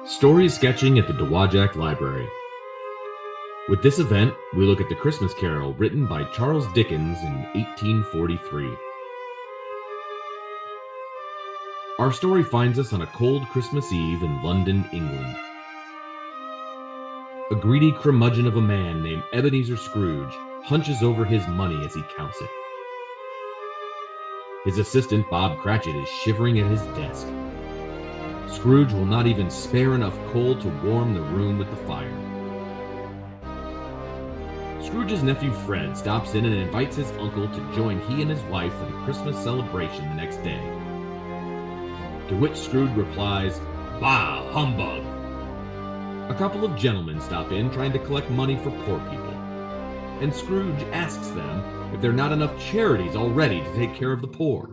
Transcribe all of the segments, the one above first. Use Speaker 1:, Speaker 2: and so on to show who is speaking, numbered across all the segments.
Speaker 1: Story sketching at the Dowagiac Library. With this event, we look at the Christmas Carol written by Charles Dickens in 1843. Our story finds us on a cold Christmas Eve in London, England. A greedy curmudgeon of a man named Ebenezer Scrooge hunches over his money as he counts it. His assistant, Bob Cratchit, is shivering at his desk. Scrooge will not even spare enough coal to warm the room with the fire. Scrooge's nephew Fred stops in and invites his uncle to join he and his wife for the Christmas celebration the next day. To which Scrooge replies, "Bah, humbug!" A couple of gentlemen stop in trying to collect money for poor people, and Scrooge asks them if there are not enough charities already to take care of the poor.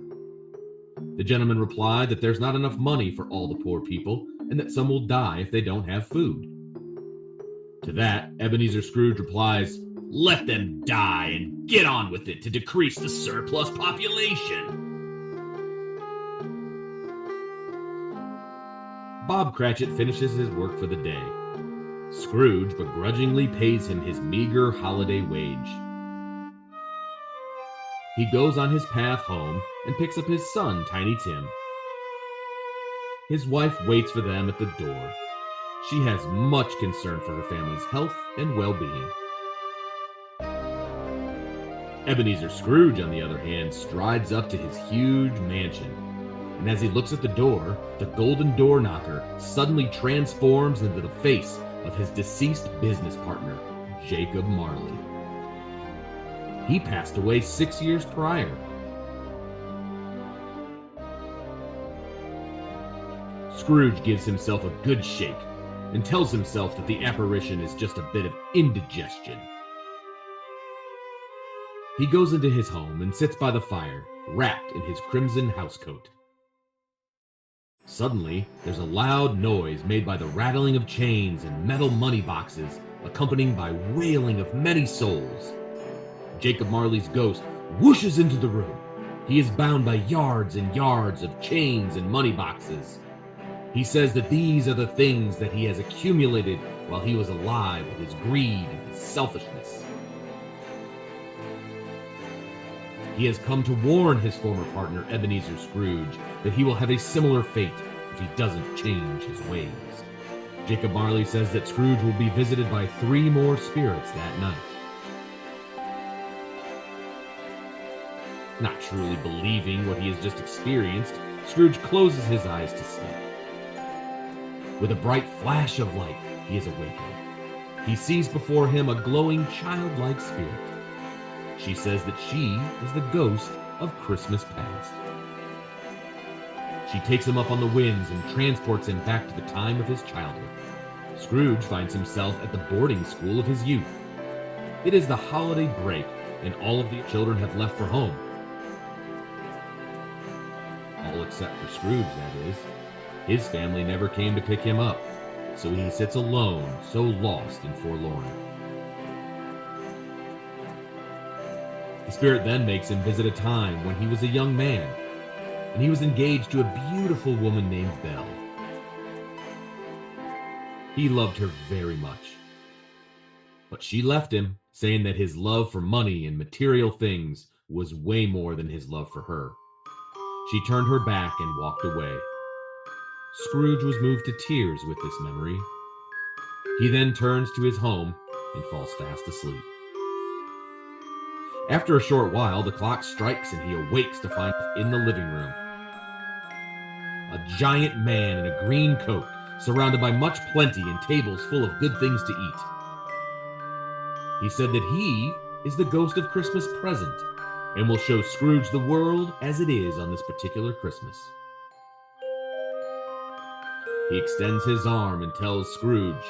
Speaker 1: The gentlemen reply that there's not enough money for all the poor people, and that some will die if they don't have food. To that, Ebenezer Scrooge replies, "Let them die and get on with it to decrease the surplus population." Bob Cratchit finishes his work for the day. Scrooge begrudgingly pays him his meager holiday wage. He goes on his path home and picks up his son, Tiny Tim. His wife waits for them at the door. She has much concern for her family's health and well-being. Ebenezer Scrooge, on the other hand, strides up to his huge mansion, and as he looks at the door, the golden door knocker suddenly transforms into the face of his deceased business partner, Jacob Marley. He passed away 6 years prior. Scrooge gives himself a good shake and tells himself that the apparition is just a bit of indigestion. He goes into his home and sits by the fire, wrapped in his crimson housecoat. Suddenly, there's a loud noise made by the rattling of chains and metal money boxes, accompanied by wailing of many souls. Jacob Marley's ghost whooshes into the room. He is bound by yards and yards of chains and money boxes. He says that these are the things that he has accumulated while he was alive with his greed and his selfishness. He has come to warn his former partner, Ebenezer Scrooge, that he will have a similar fate if he doesn't change his ways. Jacob Marley says that Scrooge will be visited by 3 more spirits that night. Not truly believing what he has just experienced, Scrooge closes his eyes to sleep. With a bright flash of light, he is awakened. He sees before him a glowing childlike spirit. She says that she is the ghost of Christmas past. She takes him up on the winds and transports him back to the time of his childhood. Scrooge finds himself at the boarding school of his youth. It is the holiday break, and all of the children have left for home. All except for Scrooge, that is. His family never came to pick him up, so he sits alone, so lost and forlorn. The spirit then makes him visit a time when he was a young man, and he was engaged to a beautiful woman named Belle. He loved her very much, but she left him, saying that his love for money and material things was way more than his love for her. She turned her back and walked away. Scrooge was moved to tears with this memory. He then turns to his home and falls fast asleep. After a short while, the clock strikes and he awakes to find in the living room a giant man in a green coat, surrounded by much plenty and tables full of good things to eat. He said that he is the ghost of Christmas present and will show Scrooge the world as it is on this particular Christmas. He extends his arm and tells Scrooge,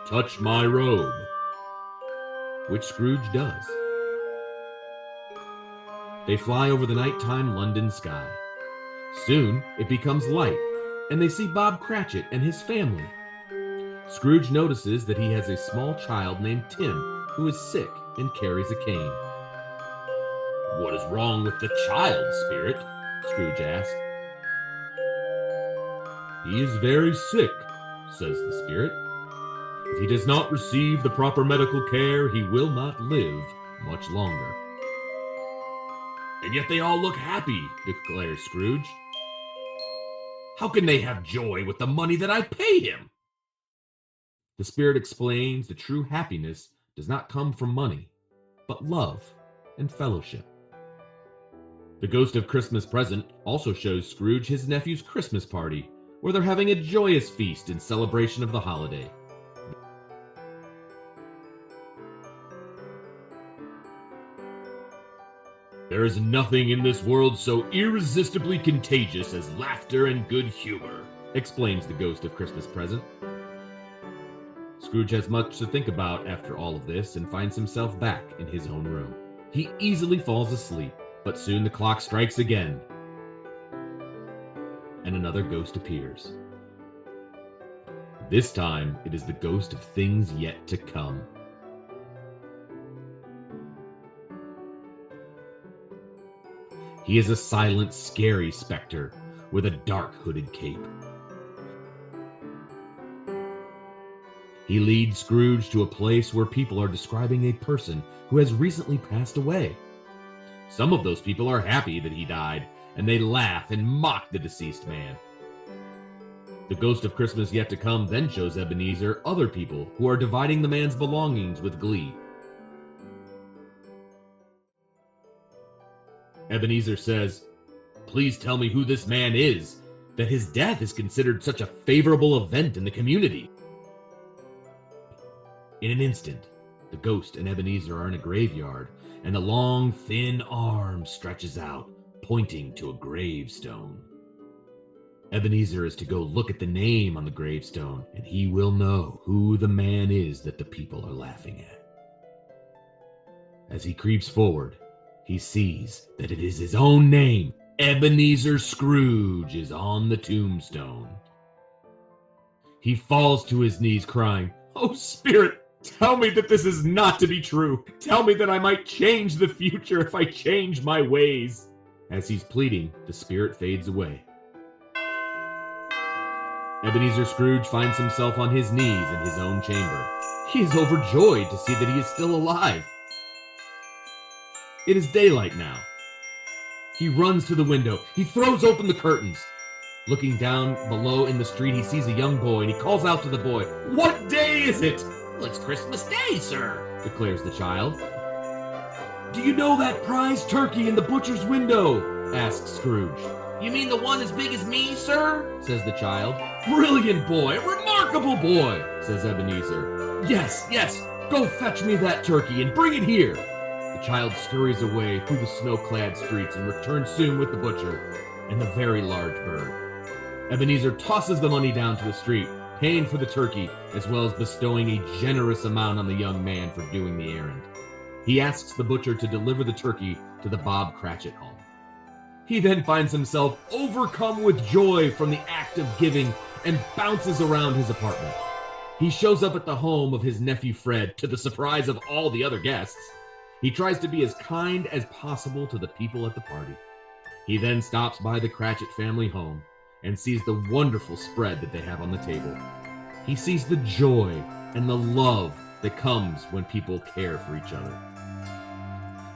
Speaker 1: "Touch my robe," which Scrooge does. They fly over the nighttime London sky. Soon, it becomes light, and they see Bob Cratchit and his family. Scrooge notices that he has a small child named Tim, who is sick and carries a cane. "What is wrong with the child, Spirit?" Scrooge asked. "He is very sick," says the spirit. If he does not receive the proper medical care, he will not live much longer. And yet they all look happy, declares Scrooge. How can they have joy with the money that I pay him? The spirit explains the true happiness does not come from money, but love and fellowship. The Ghost of Christmas Present also shows Scrooge his nephew's Christmas party, where they're having a joyous feast in celebration of the holiday. There is nothing in this world so irresistibly contagious as laughter and good humor, explains the Ghost of Christmas Present. Scrooge has much to think about after all of this and finds himself back in his own room. He easily falls asleep, but soon the clock strikes again, and another ghost appears. This time, it is the ghost of things yet to come. He is a silent, scary specter with a dark hooded cape. He leads Scrooge to a place where people are describing a person who has recently passed away. Some of those people are happy that he died, and they laugh and mock the deceased man. The Ghost of Christmas Yet to Come then shows Ebenezer other people who are dividing the man's belongings with glee. Ebenezer says, "Please tell me who this man is, that his death is considered such a favorable event in the community." In an instant, the ghost and Ebenezer are in a graveyard, and a long, thin arm stretches out, pointing to a gravestone. Ebenezer is to go look at the name on the gravestone, and he will know who the man is that the people are laughing at. As he creeps forward, he sees that it is his own name, Ebenezer Scrooge, is on the tombstone. He falls to his knees crying, "Oh, Spirit, tell me that this is not to be true. Tell me that I might change the future if I change my ways." As he's pleading, the spirit fades away. Ebenezer Scrooge finds himself on his knees in his own chamber. He is overjoyed to see that he is still alive. It is daylight now. He runs to the window. He throws open the curtains. Looking down below in the street, he sees a young boy, and he calls out to the boy, "What day is it?" "Well, it's Christmas Day, sir," declares the child. "Do you know that prize turkey in the butcher's window?" asks Scrooge. "You mean the one as big as me, sir?" says the child. "Brilliant boy, a remarkable boy," says Ebenezer. Yes, go fetch me that turkey and bring it here." The child scurries away through the snow-clad streets and returns soon with the butcher and the very large bird. Ebenezer tosses the money down to the street, paying for the turkey, as well as bestowing a generous amount on the young man for doing the errand. He asks the butcher to deliver the turkey to the Bob Cratchit home. He then finds himself overcome with joy from the act of giving and bounces around his apartment. He shows up at the home of his nephew Fred, to the surprise of all the other guests. He tries to be as kind as possible to the people at the party. He then stops by the Cratchit family home and sees the wonderful spread that they have on the table. He sees the joy and the love that comes when people care for each other.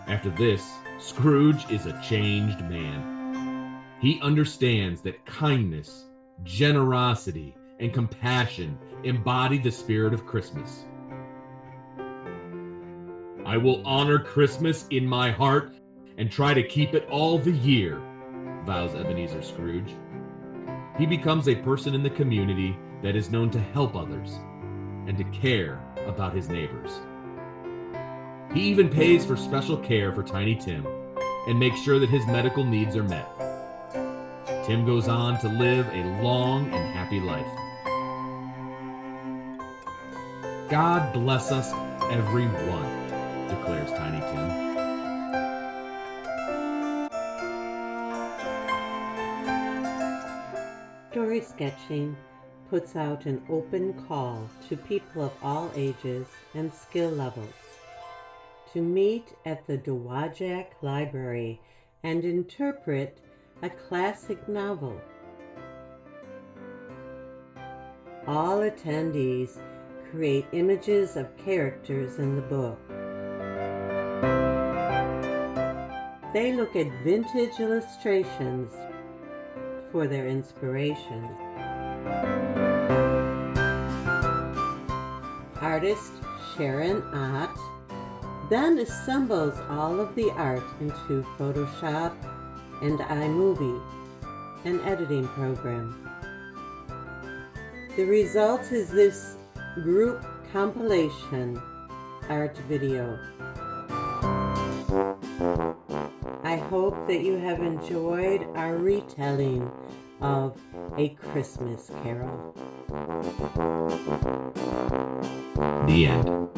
Speaker 1: After this, Scrooge is a changed man. He understands that kindness, generosity, and compassion embody the spirit of Christmas. "I will honor Christmas in my heart and try to keep it all the year," vows Ebenezer Scrooge. He becomes a person in the community that is known to help others and to care about his neighbors. He even pays for special care for Tiny Tim and makes sure that his medical needs are met. Tim goes on to live a long and happy life. "God bless us, everyone," declares Tiny Tim.
Speaker 2: Story Sketching puts out an open call to people of all ages and skill levels to meet at the Dowagiac Library and interpret a classic novel. All attendees create images of characters in the book. They look at vintage illustrations for their inspiration. Artist Sharron Ott then assembles all of the art into Photoshop and iMovie, an editing program. The result is this group compilation art video. I hope that you have enjoyed our retelling of A Christmas Carol.
Speaker 1: The end.